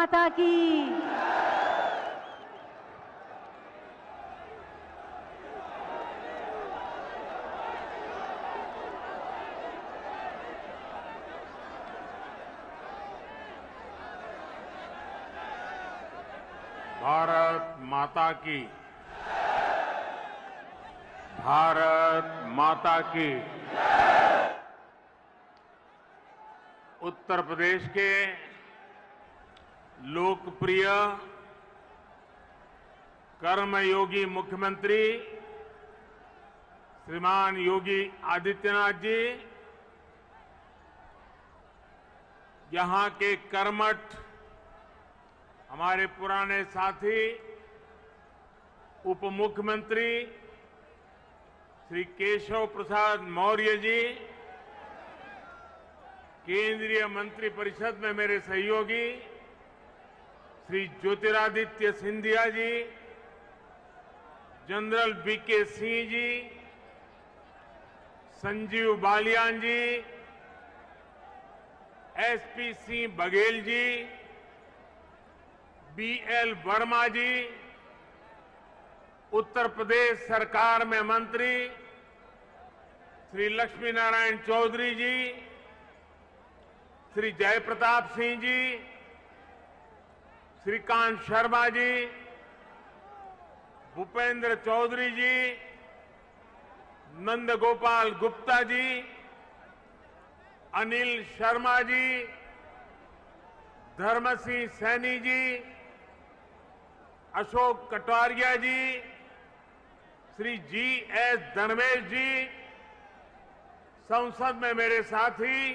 माता की। भारत माता की। भारत माता की। उत्तर प्रदेश के लोकप्रिय कर्मयोगी मुख्यमंत्री श्रीमान योगी आदित्यनाथ जी, यहां के कर्मठ हमारे पुराने साथी उप मुख्यमंत्री श्री केशव प्रसाद मौर्य जी, केंद्रीय मंत्रिपरिषद में मेरे सहयोगी श्री ज्योतिरादित्य सिंधिया जी, जनरल वीके सिंह जी, संजीव बालियान जी, एसपी सिंह बघेल जी, बीएल वर्मा जी, उत्तर प्रदेश सरकार में मंत्री श्री लक्ष्मी नारायण चौधरी जी, श्री जयप्रताप सिंह जी, श्रीकांत शर्मा जी, भूपेंद्र चौधरी जी, नंदगोपाल गुप्ता जी, अनिल शर्मा जी, धर्मसिंह सैनी जी, अशोक कटारिया जी, श्री जी.एस. धर्मेश जी, संसद में मेरे साथी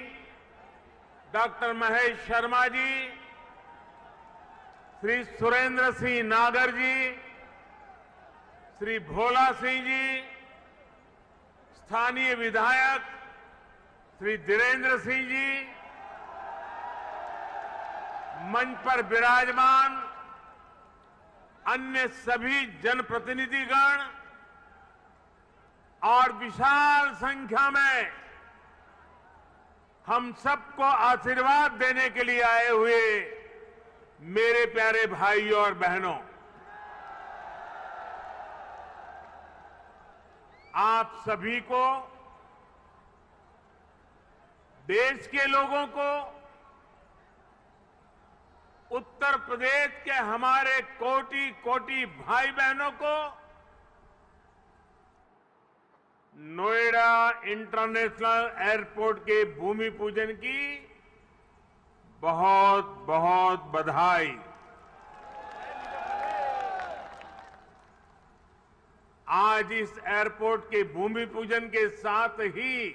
डॉक्टर महेश शर्मा जी, श्री सुरेंद्र सिंह नागर जी, श्री भोला सिंह जी, स्थानीय विधायक श्री धीरेन्द्र सिंह जी, मंच पर विराजमान अन्य सभी जनप्रतिनिधिगण और विशाल संख्या में हम सबको आशीर्वाद देने के लिए आए हुए मेरे प्यारे भाइयों और बहनों, आप सभी को, देश के लोगों को, उत्तर प्रदेश के हमारे कोटि कोटि भाई बहनों को नोएडा इंटरनेशनल एयरपोर्ट के भूमि पूजन की बहुत बहुत बधाई। आज इस एयरपोर्ट के भूमि पूजन के साथ ही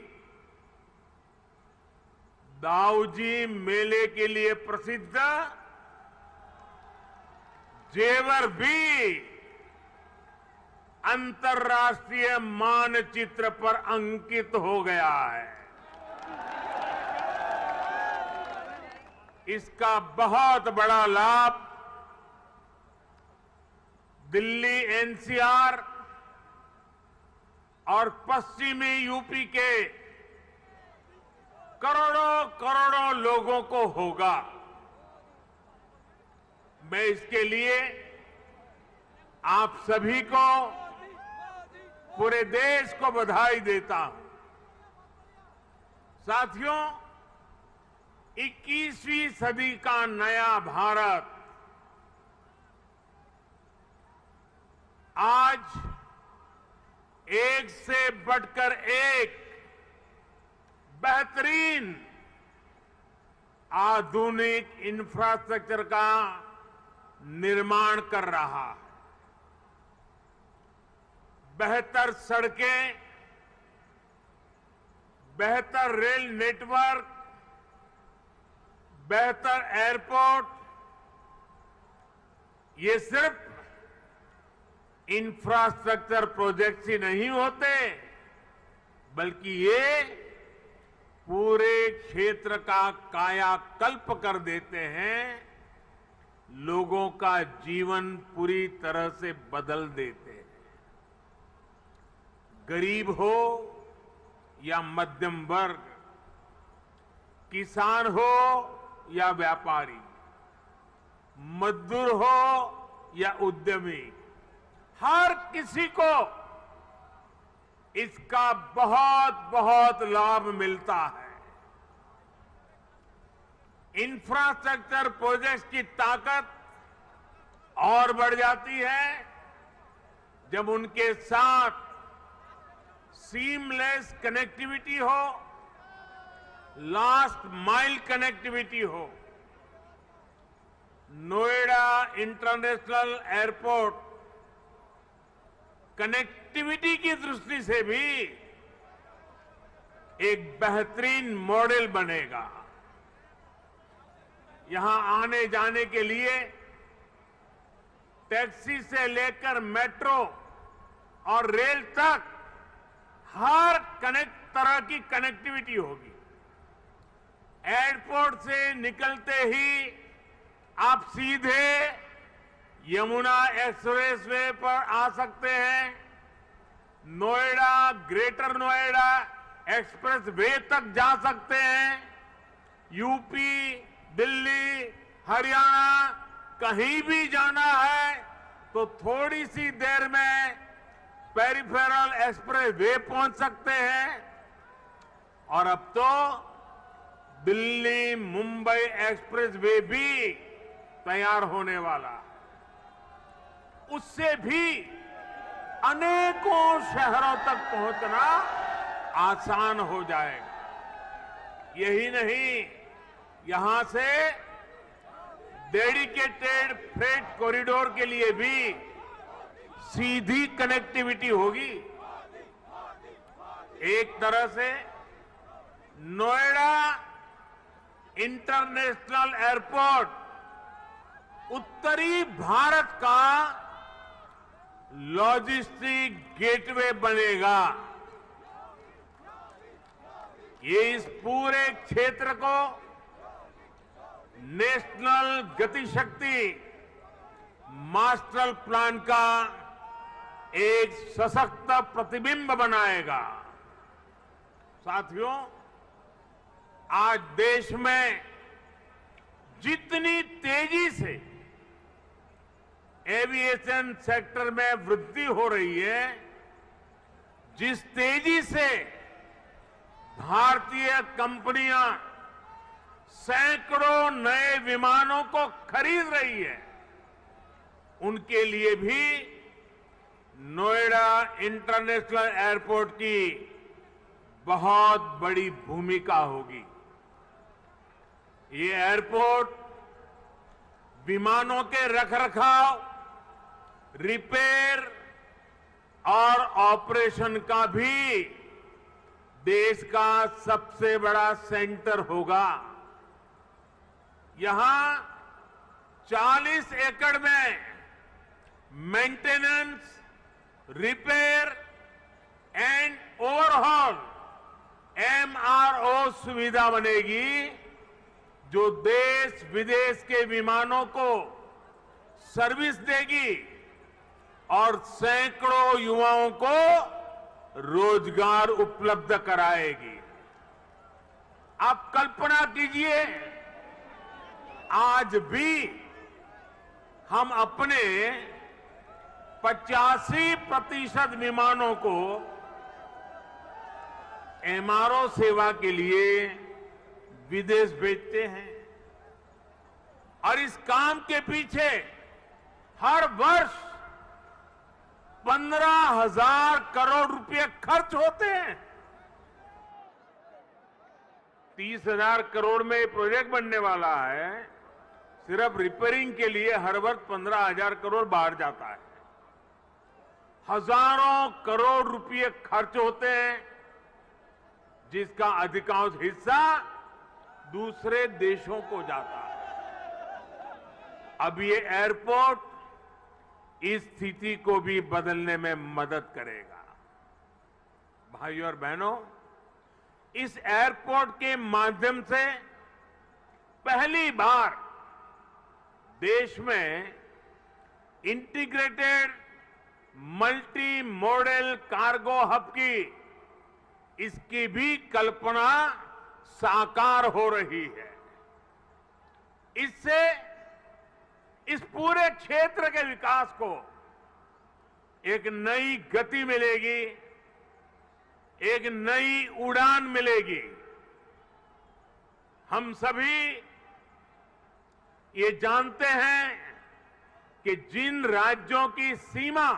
दाऊजी मेले के लिए प्रसिद्ध जेवर भी अंतर्राष्ट्रीय मानचित्र पर अंकित हो गया है। इसका बहुत बड़ा लाभ दिल्ली एनसीआर और पश्चिमी यूपी के करोड़ों करोड़ों लोगों को होगा। मैं इसके लिए आप सभी को, पूरे देश को बधाई देता हूं। साथियों, 21वीं सदी का नया भारत आज एक से बढ़कर एक बेहतरीन आधुनिक इंफ्रास्ट्रक्चर का निर्माण कर रहा है। बेहतर सड़कें, बेहतर रेल नेटवर्क, बेहतर एयरपोर्ट, ये सिर्फ इंफ्रास्ट्रक्चर प्रोजेक्ट्स ही नहीं होते, बल्कि ये पूरे क्षेत्र का कायाकल्प कर देते हैं, लोगों का जीवन पूरी तरह से बदल देते हैं। गरीब हो या मध्यम वर्ग, किसान हो या व्यापारी, मजदूर हो या उद्यमी, हर किसी को इसका बहुत बहुत लाभ मिलता है। इंफ्रास्ट्रक्चर प्रोजेक्ट्स की ताकत और बढ़ जाती है जब उनके साथ सीमलेस कनेक्टिविटी हो, लास्ट माइल कनेक्टिविटी हो। नोएडा इंटरनेशनल एयरपोर्ट कनेक्टिविटी की दृष्टि से भी एक बेहतरीन मॉडल बनेगा। यहां आने जाने के लिए टैक्सी से लेकर मेट्रो और रेल तक हर तरह की कनेक्टिविटी होगी। एयरपोर्ट से निकलते ही आप सीधे यमुना एक्सप्रेस वे पर आ सकते हैं। Noida, greater Noida express way तक जा सकते हैं। यूपी, दिल्ली, हरियाणा कहीं भी जाना है तो थोड़ी सी देर में पेरिफेरल एक्सप्रेस वे पहुंच सकते हैं। और अब तो दिल्ली मुंबई एक्सप्रेस वे भी तैयार होने वाला है। उससे भी अनेकों शहरों तक पहुंचना आसान हो जाएगा। यही नहीं, यहां से डेडिकेटेड फ्रेट कॉरिडोर के लिए भी सीधी कनेक्टिविटी होगी। एक तरह से नोएडा इंटरनेशनल एयरपोर्ट उत्तरी भारत का लॉजिस्टिक गेटवे बनेगा। ये इस पूरे क्षेत्र को नेशनल गतिशक्ति मास्टर प्लान का एक सशक्त प्रतिबिंब बनाएगा। साथियों, आज देश में जितनी तेजी से एविएशन सेक्टर में वृद्धि हो रही है, जिस तेजी से भारतीय कंपनियां सैकड़ों नए विमानों को खरीद रही है, उनके लिए भी नोएडा इंटरनेशनल एयरपोर्ट की बहुत बड़ी भूमिका होगी। ये एयरपोर्ट विमानों के रखरखाव, रिपेयर और ऑपरेशन का भी देश का सबसे बड़ा सेंटर होगा। यहां 40 एकड़ में maintenance, repair and overhaul MRO सुविधा बनेगी, जो देश विदेश के विमानों को सर्विस देगी और सैकड़ों युवाओं को रोजगार उपलब्ध कराएगी। आप कल्पना कीजिए, आज भी हम अपने 85% विमानों को MRO सेवा के लिए विदेश भेजते हैं। और इस काम के पीछे हर वर्ष 15,000 करोड़ रुपए खर्च होते हैं। 30,000 करोड़ में प्रोजेक्ट बनने वाला है। सिर्फ रिपेयरिंग के लिए हर वर्ष 15,000 करोड़ बाहर जाता है। हजारों करोड़ रुपए खर्च होते हैं, जिसका अधिकांश हिस्सा दूसरे देशों को जाता है। अब ये एयरपोर्ट इस स्थिति को भी बदलने में मदद करेगा। भाइयों और बहनों, इस एयरपोर्ट के माध्यम से पहली बार देश में integrated multi modal cargo hub की इसकी भी कल्पना साकार हो रही है। इससे इस पूरे क्षेत्र के विकास को एक नई गति मिलेगी, एक नई उड़ान मिलेगी। हम सभी ये जानते हैं कि जिन राज्यों की सीमा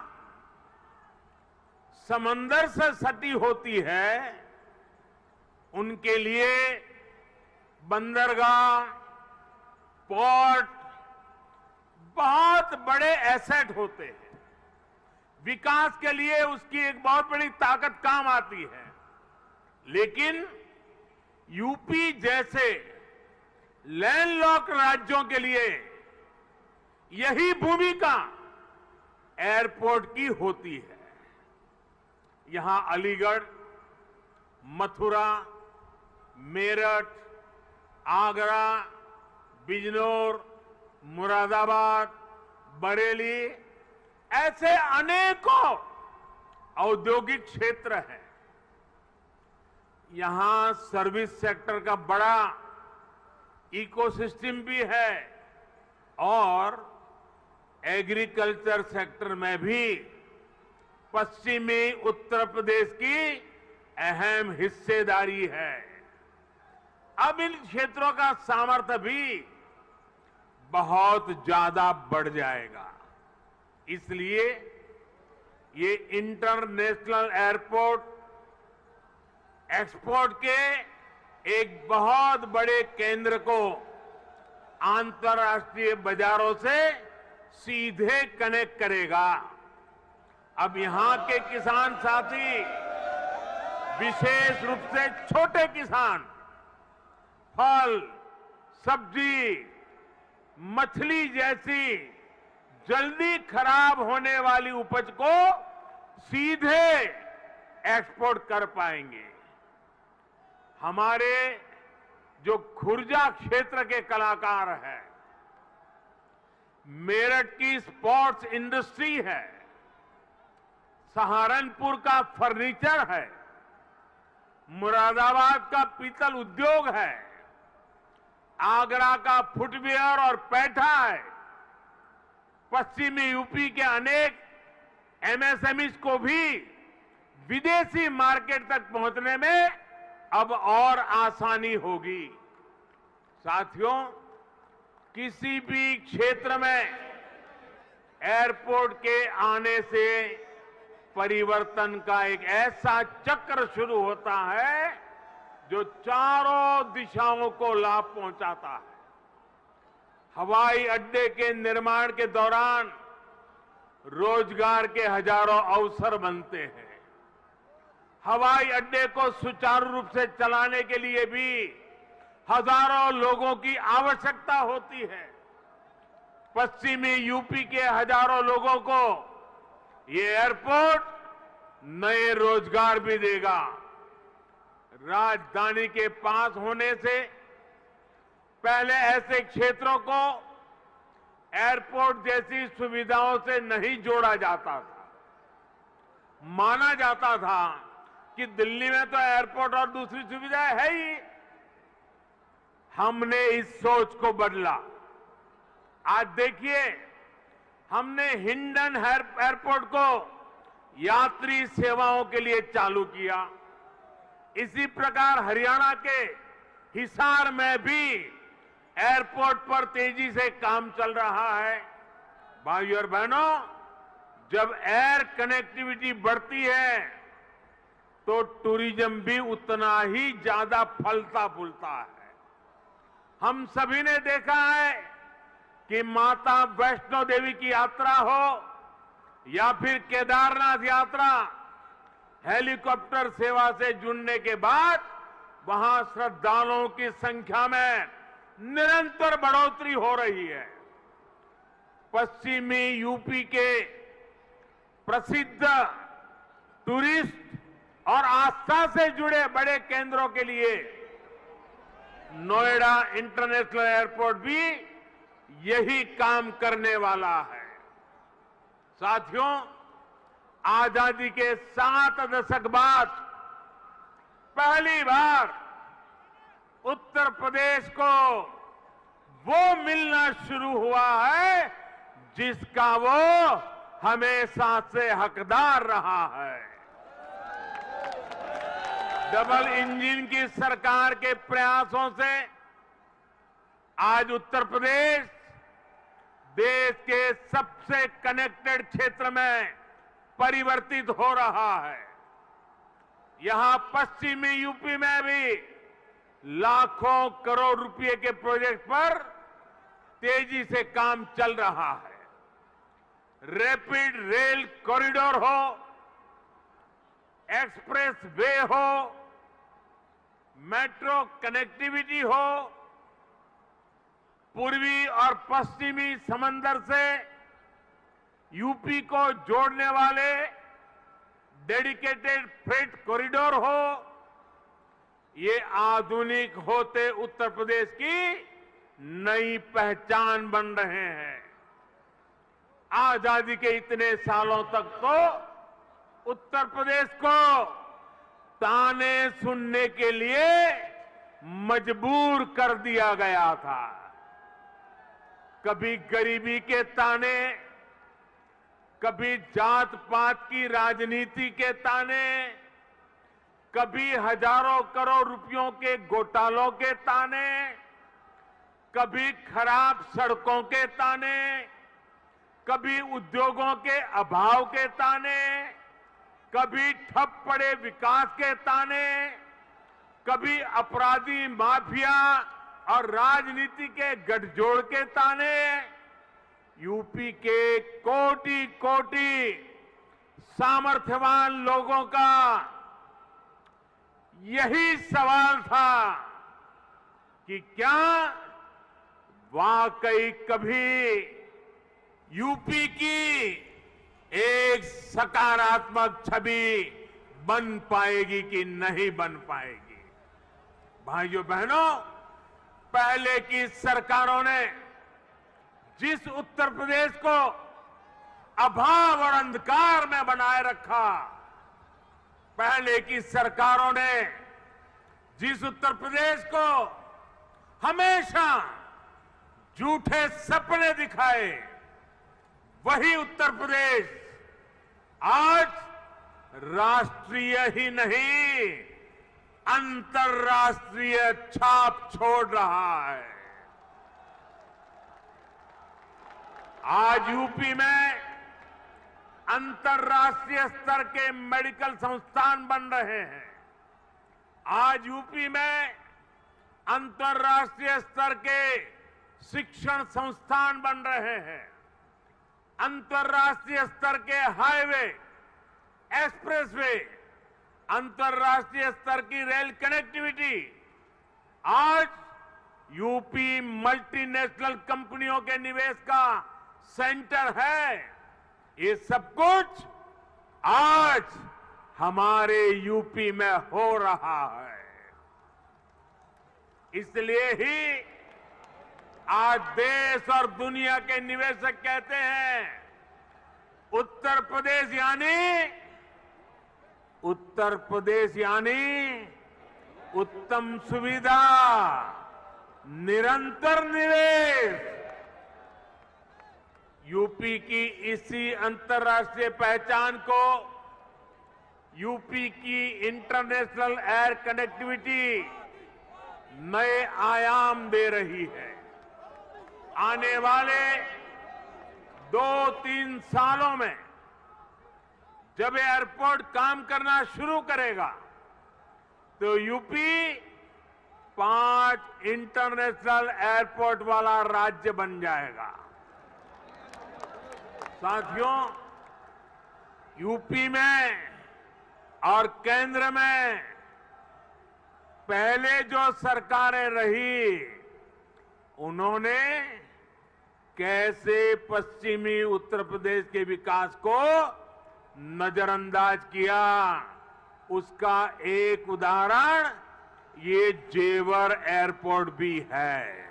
समंदर से सटी होती है, उनके लिए बंदरगाह, पोर्ट बहुत बड़े एसेट होते हैं। विकास के लिए उसकी एक बहुत बड़ी ताकत काम आती है। लेकिन यूपी जैसे लैंडलॉक्ड राज्यों के लिए यही भूमिका एयरपोर्ट की होती है। यहां अलीगढ़, मथुरा, मेरठ, आगरा, बिजनौर, मुरादाबाद, बरेली ऐसे अनेकों औद्योगिक क्षेत्र हैं। यहां सर्विस सेक्टर का बड़ा इकोसिस्टम भी है और एग्रीकल्चर सेक्टर में भी पश्चिमी उत्तर प्रदेश की अहम हिस्सेदारी है। अब इन क्षेत्रों का सामर्थ्य भी बहुत ज्यादा बढ़ जाएगा। इसलिए ये इंटरनेशनल एयरपोर्ट एक्सपोर्ट के एक बहुत बड़े केंद्र को अंतर्राष्ट्रीय बाजारों से सीधे कनेक्ट करेगा। अब यहां के किसान साथी, विशेष रूप से छोटे किसान, फल, सब्जी, मछली जैसी जल्दी खराब होने वाली उपज को सीधे एक्सपोर्ट कर पाएंगे। हमारे जो खुर्जा क्षेत्र के कलाकार हैं, मेरठ की स्पोर्ट्स इंडस्ट्री है, सहारनपुर का फर्नीचर है, मुरादाबाद का पीतल उद्योग है, आगरा का फुटवियर और पैठा है, पश्चिमी यूपी के अनेक एमएसएमईज को भी विदेशी मार्केट तक पहुंचने में अब और आसानी होगी। साथियों, किसी भी क्षेत्र में एयरपोर्ट के आने से परिवर्तन का एक ऐसा चक्र शुरू होता है जो चारों दिशाओं को लाभ पहुंचाता है। हवाई अड्डे के निर्माण के दौरान रोजगार के हजारों अवसर बनते हैं। हवाई अड्डे को सुचारू रूप से चलाने के लिए भी हजारों लोगों की आवश्यकता होती है। पश्चिमी यूपी के हजारों लोगों को ये एयरपोर्ट नए रोजगार भी देगा। राजधानी के पास होने से पहले ऐसे क्षेत्रों को एयरपोर्ट जैसी सुविधाओं से नहीं जोड़ा जाता था। माना जाता था कि दिल्ली में तो एयरपोर्ट और दूसरी सुविधाएं है ही। हमने इस सोच को बदला। आज देखिए, हमने हिंडन एयरपोर्ट को यात्री सेवाओं के लिए चालू किया। इसी प्रकार हरियाणा के हिसार में भी एयरपोर्ट पर तेजी से काम चल रहा है। भाइयों और बहनों, जब एयर कनेक्टिविटी बढ़ती है तो टूरिज्म भी उतना ही ज्यादा फलता फूलता है। हम सभी ने देखा है कि माता वैष्णो देवी की यात्रा हो या फिर केदारनाथ यात्रा, हेलीकॉप्टर सेवा से जुड़ने के बाद वहां श्रद्धालुओं की संख्या में निरंतर बढ़ोतरी हो रही है। पश्चिमी यूपी के प्रसिद्ध टूरिस्ट और आस्था से जुड़े बड़े केंद्रों के लिए नोएडा इंटरनेशनल एयरपोर्ट भी यही काम करने वाला है। साथियों, आजादी के 7 दशक बाद पहली बार उत्तर प्रदेश को वो मिलना शुरू हुआ है जिसका वो हमेशा से हकदार रहा है। डबल इंजन की सरकार के प्रयासों से आज उत्तर प्रदेश देश के सबसे कनेक्टेड क्षेत्र में परिवर्तित हो रहा है। यहां पश्चिमी यूपी में भी लाखों करोड़ रुपए के प्रोजेक्ट पर तेजी से काम चल रहा है। रैपिड रेल कॉरिडोर हो, एक्सप्रेस वे हो, मेट्रो कनेक्टिविटी हो, पूर्वी और पश्चिमी समंदर से यूपी को जोड़ने वाले डेडिकेटेड फ्रेट कॉरिडोर हो, ये आधुनिक होते उत्तर प्रदेश की नई पहचान बन रहे हैं। आजादी के इतने सालों तक तो उत्तर प्रदेश को ताने सुनने के लिए मजबूर कर दिया गया था। कभी गरीबी के ताने, कभी जात पात की राजनीति के ताने, कभी हजारों करोड़ रुपयों के घोटालों के ताने, कभी खराब सड़कों के ताने, कभी उद्योगों के अभाव के ताने, कभी ठप पड़े विकास के ताने, कभी अपराधी माफिया और राजनीति के गठजोड़ के ताने। यूपी के कोटि कोटि सामर्थ्यवान लोगों का यही सवाल था कि क्या वाकई कभी यूपी की एक सकारात्मक छवि बन पाएगी कि नहीं बन पाएगी। भाइयों बहनों, पहले की सरकारों ने जिस उत्तर प्रदेश को अभाव और अंधकार में बनाए रखा, पहले की सरकारों ने जिस उत्तर प्रदेश को हमेशा झूठे सपने दिखाए, वही उत्तर प्रदेश आज राष्ट्रीय ही नहीं अंतर्राष्ट्रीय छाप छोड़ रहा है। आज यूपी में अंतर्राष्ट्रीय स्तर के मेडिकल संस्थान बन रहे हैं। आज यूपी में अंतर्राष्ट्रीय स्तर के शिक्षण संस्थान बन रहे हैं। अंतर्राष्ट्रीय स्तर के हाईवे, एक्सप्रेसवे, अंतर्राष्ट्रीय स्तर की रेल कनेक्टिविटी, आज यूपी मल्टीनेशनल कंपनियों के निवेश का सेंटर है। ये सब कुछ आज हमारे यूपी में हो रहा है। इसलिए ही आज देश और दुनिया के निवेशक कहते हैं, उत्तर प्रदेश यानी उत्तम सुविधा, निरंतर निवेश। यूपी की इसी अंतर्राष्ट्रीय पहचान को यूपी की इंटरनेशनल एयर कनेक्टिविटी नए आयाम दे रही है। आने वाले 2-3 सालों में जब एयरपोर्ट काम करना शुरू करेगा तो यूपी 5 इंटरनेशनल एयरपोर्ट वाला राज्य बन जाएगा। साथियों, यूपी में और केंद्र में पहले जो सरकारें रही, उन्होंने कैसे पश्चिमी उत्तर प्रदेश के विकास को नजरअंदाज किया, उसका एक उदाहरण ये जेवर एयरपोर्ट भी है।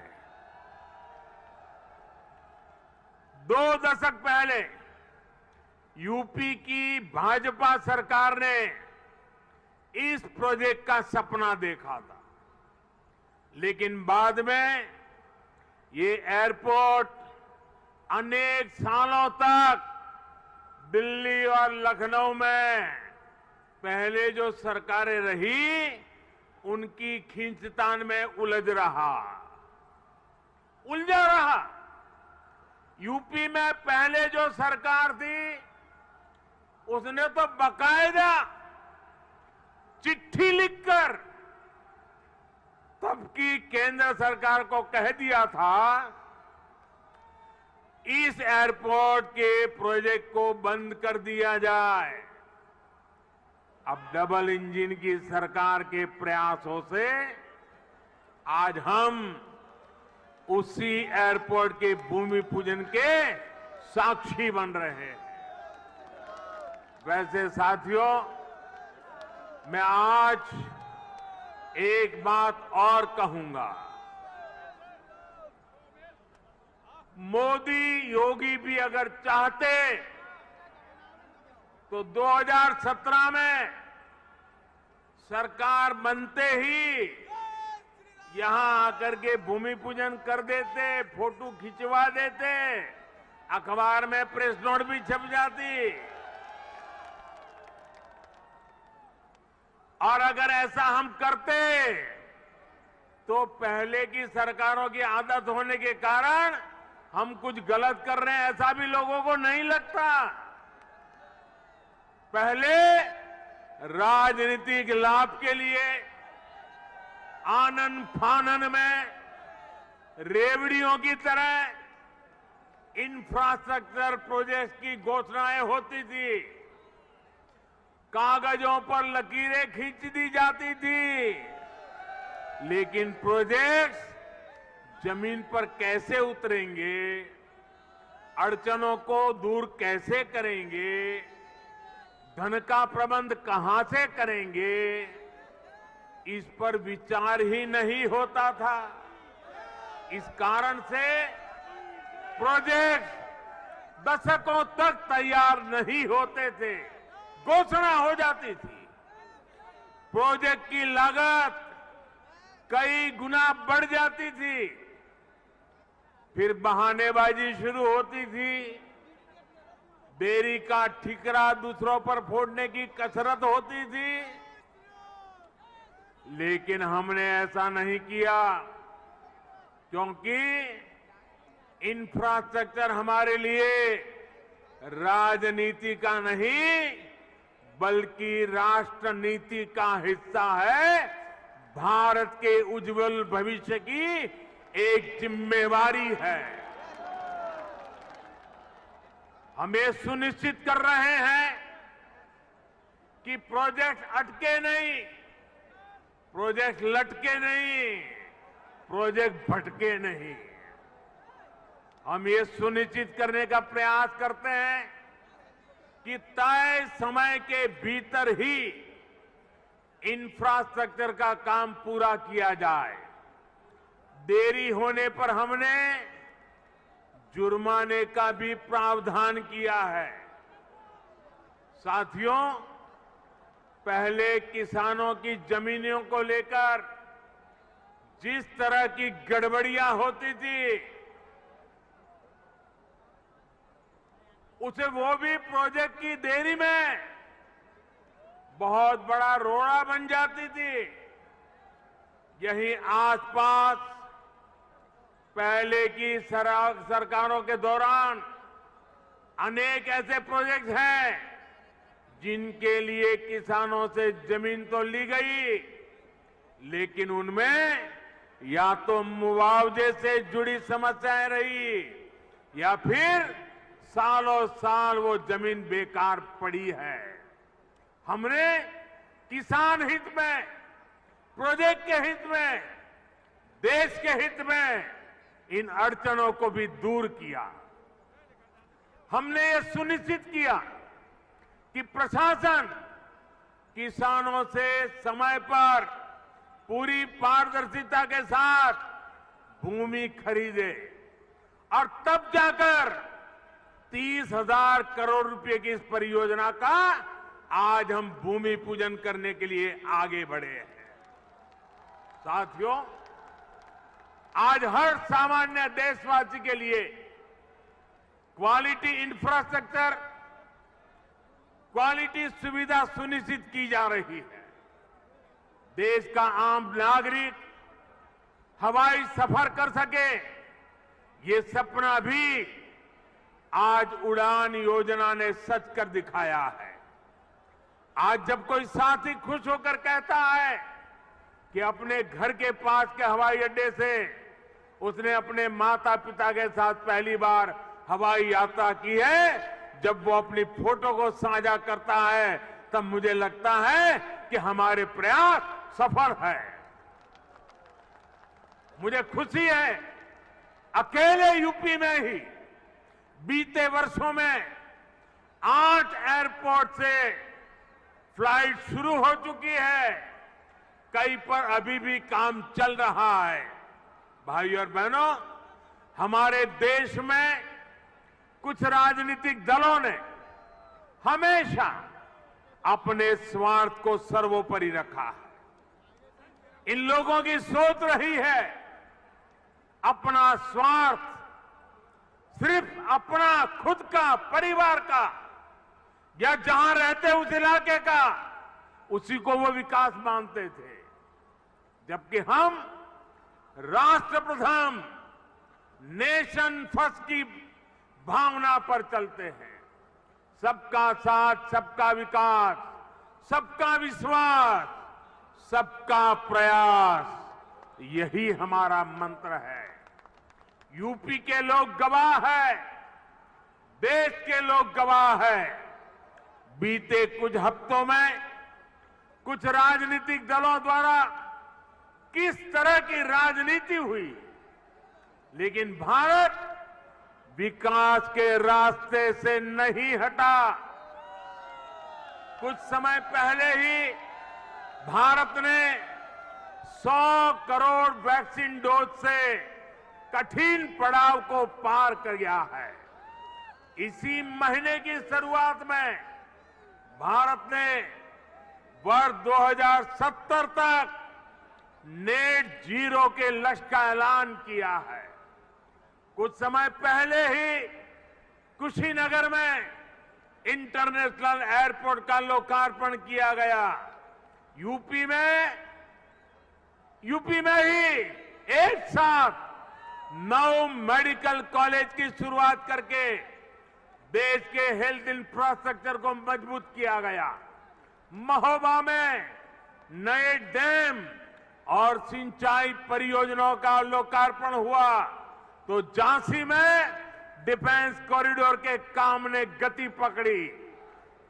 2 दशक पहले यूपी की भाजपा सरकार ने इस प्रोजेक्ट का सपना देखा था, लेकिन बाद में ये एयरपोर्ट अनेक सालों तक दिल्ली और लखनऊ में पहले जो सरकारें रही उनकी खींचतान में उलझा रहा। यूपी में पहले जो सरकार थी उसने तो बकायदा चिट्ठी लिखकर तब की केंद्र सरकार को कह दिया था इस एयरपोर्ट के प्रोजेक्ट को बंद कर दिया जाए। अब डबल इंजन की सरकार के प्रयासों से आज हम उसी एयरपोर्ट के भूमि पूजन के साक्षी बन रहे हैं। वैसे साथियों, मैं आज एक बात और कहूंगा। मोदी योगी भी अगर चाहते तो 2017 में सरकार बनते ही यहां आकर के भूमि पूजन कर देते, फोटो खिंचवा देते, अखबार में प्रेस नोट भी छप जाती। और अगर ऐसा हम करते तो पहले की सरकारों की आदत होने के कारण हम कुछ गलत कर रहे हैं ऐसा भी लोगों को नहीं लगता। पहले राजनीतिक लाभ के लिए आनन फानन में रेवड़ियों की तरह इंफ्रास्ट्रक्चर प्रोजेक्ट की घोषणाएं होती थी, कागजों पर लकीरें खींच दी जाती थी, लेकिन प्रोजेक्ट्स जमीन पर कैसे उतरेंगे, अड़चनों को दूर कैसे करेंगे, धन का प्रबंध कहां से करेंगे, इस पर विचार ही नहीं होता था। इस कारण से प्रोजेक्ट दशकों तक तैयार नहीं होते थे, घोषणा हो जाती थी, प्रोजेक्ट की लागत कई गुना बढ़ जाती थी, फिर बहानेबाजी शुरू होती थी, देरी का ठिकरा दूसरों पर फोड़ने की कसरत होती थी। लेकिन हमने ऐसा नहीं किया, क्योंकि इंफ्रास्ट्रक्चर हमारे लिए राजनीति का नहीं बल्कि राष्ट्र नीति का हिस्सा है, भारत के उज्जवल भविष्य की एक जिम्मेवारी है। हम ये सुनिश्चित कर रहे हैं कि प्रोजेक्ट अटके नहीं, प्रोजेक्ट लटके नहीं, प्रोजेक्ट भटके नहीं। हम ये सुनिश्चित करने का प्रयास करते हैं कि तय समय के भीतर ही इंफ्रास्ट्रक्चर का काम पूरा किया जाए। देरी होने पर हमने जुर्माने का भी प्रावधान किया है। साथियों, पहले किसानों की जमीनों को लेकर जिस तरह की गड़बड़ियां होती थी, उसे वो भी प्रोजेक्ट की देरी में बहुत बड़ा रोड़ा बन जाती थी। यही आसपास पहले की सरकारों के दौरान अनेक ऐसे प्रोजेक्ट हैं जिनके लिए किसानों से जमीन तो ली गई, लेकिन उनमें या तो मुआवजे से जुड़ी समस्याएं रही या फिर सालों साल वो जमीन बेकार पड़ी है। हमने किसान हित में, प्रोजेक्ट के हित में, देश के हित में इन अड़चनों को भी दूर किया। हमने ये सुनिश्चित किया कि प्रशासन किसानों से समय पर पूरी पारदर्शिता के साथ भूमि खरीदे और तब जाकर 30,000 करोड़ रुपए की इस परियोजना का आज हम भूमि पूजन करने के लिए आगे बढ़े हैं। साथियों, आज हर सामान्य देशवासी के लिए क्वालिटी इंफ्रास्ट्रक्चर, क्वालिटी सुविधा सुनिश्चित की जा रही है। देश का आम नागरिक हवाई सफर कर सके, ये सपना भी आज उड़ान योजना ने सच कर दिखाया है। आज जब कोई साथी खुश होकर कहता है कि अपने घर के पास के हवाई अड्डे से उसने अपने माता पिता के साथ पहली बार हवाई यात्रा की है, जब वो अपनी फोटो को साझा करता है, तब मुझे लगता है कि हमारे प्रयास सफल है। मुझे खुशी है, अकेले यूपी में ही बीते वर्षों में 8 एयरपोर्ट से फ्लाइट शुरू हो चुकी है, कई पर अभी भी काम चल रहा है। भाइयों और बहनों, हमारे देश में कुछ राजनीतिक दलों ने हमेशा अपने स्वार्थ को सर्वोपरि रखा है। इन लोगों की सोच रही है अपना स्वार्थ, सिर्फ अपना खुद का, परिवार का, या जहां रहते उस इलाके का, उसी को वो विकास मानते थे। जबकि हम राष्ट्र प्रथम, नेशन फर्स्ट की भावना पर चलते हैं। सबका साथ, सबका विकास, सबका विश्वास, सबका प्रयास, यही हमारा मंत्र है। यूपी के लोग गवाह है, देश के लोग गवाह है। बीते कुछ हफ्तों में कुछ राजनीतिक दलों द्वारा किस तरह की राजनीति हुई, लेकिन भारत विकास के रास्ते से नहीं हटा। कुछ समय पहले ही भारत ने 100 करोड़ वैक्सीन डोज से कठिन पड़ाव को पार कर गया है। इसी महीने की शुरुआत में भारत ने वर्ष 2070 तक नेट जीरो के लक्ष्य का ऐलान किया है। कुछ समय पहले ही कुशीनगर में इंटरनेशनल एयरपोर्ट का लोकार्पण किया गया। यूपी में ही एक साथ 9 मेडिकल कॉलेज की शुरुआत करके देश के हेल्थ इंफ्रास्ट्रक्चर को मजबूत किया गया। महोबा में नए डैम और सिंचाई परियोजनाओं का लोकार्पण हुआ, तो झांसी में डिफेंस कॉरिडोर के काम ने गति पकड़ी।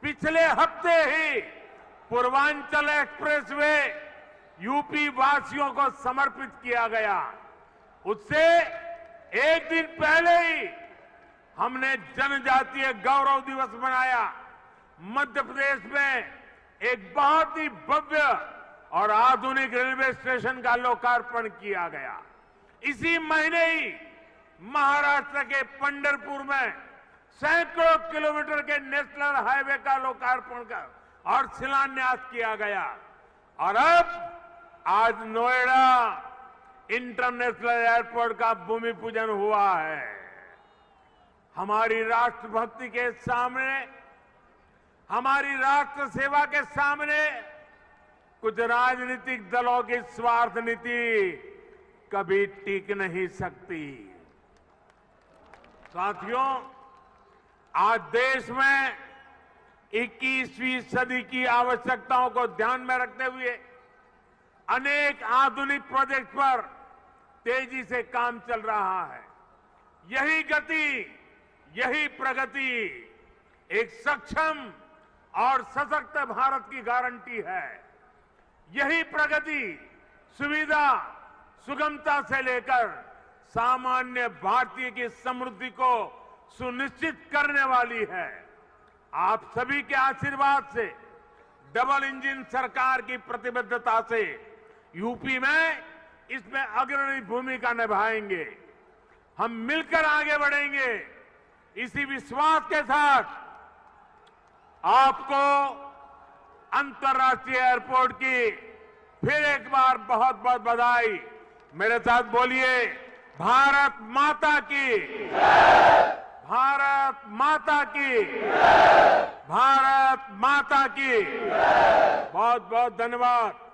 पिछले हफ्ते ही पूर्वांचल एक्सप्रेसवे यूपी वासियों को समर्पित किया गया। उससे एक दिन पहले ही हमने जनजातीय गौरव दिवस मनाया। मध्य प्रदेश में एक बहुत ही भव्य और आधुनिक रेलवे स्टेशन का लोकार्पण किया गया। इसी महीने ही महाराष्ट्र के पंढरपुर में सैकड़ों किलोमीटर के नेशनल हाईवे का लोकार्पण और शिलान्यास किया गया। और अब आज नोएडा इंटरनेशनल एयरपोर्ट का भूमि पूजन हुआ है। हमारी राष्ट्रभक्ति के सामने, हमारी राष्ट्र सेवा के सामने कुछ राजनीतिक दलों की स्वार्थ नीति कभी टिक नहीं सकती। साथियों, आज देश में 21वीं सदी की आवश्यकताओं को ध्यान में रखते हुए अनेक आधुनिक प्रोजेक्ट पर तेजी से काम चल रहा है। यही गति, यही प्रगति एक सक्षम और सशक्त भारत की गारंटी है। यही प्रगति सुविधा, सुगमता से लेकर सामान्य भारतीय की समृद्धि को सुनिश्चित करने वाली है। आप सभी के आशीर्वाद से, डबल इंजन सरकार की प्रतिबद्धता से यूपी में इसमें अग्रणी भूमिका निभाएंगे। हम मिलकर आगे बढ़ेंगे। इसी विश्वास के साथ आपको अंतर्राष्ट्रीय एयरपोर्ट की फिर एक बार बहुत बहुत बधाई, मेरे साथ बोलिए, भारत माता की, भारत माता की, भारत माता की। बहुत बहुत धन्यवाद।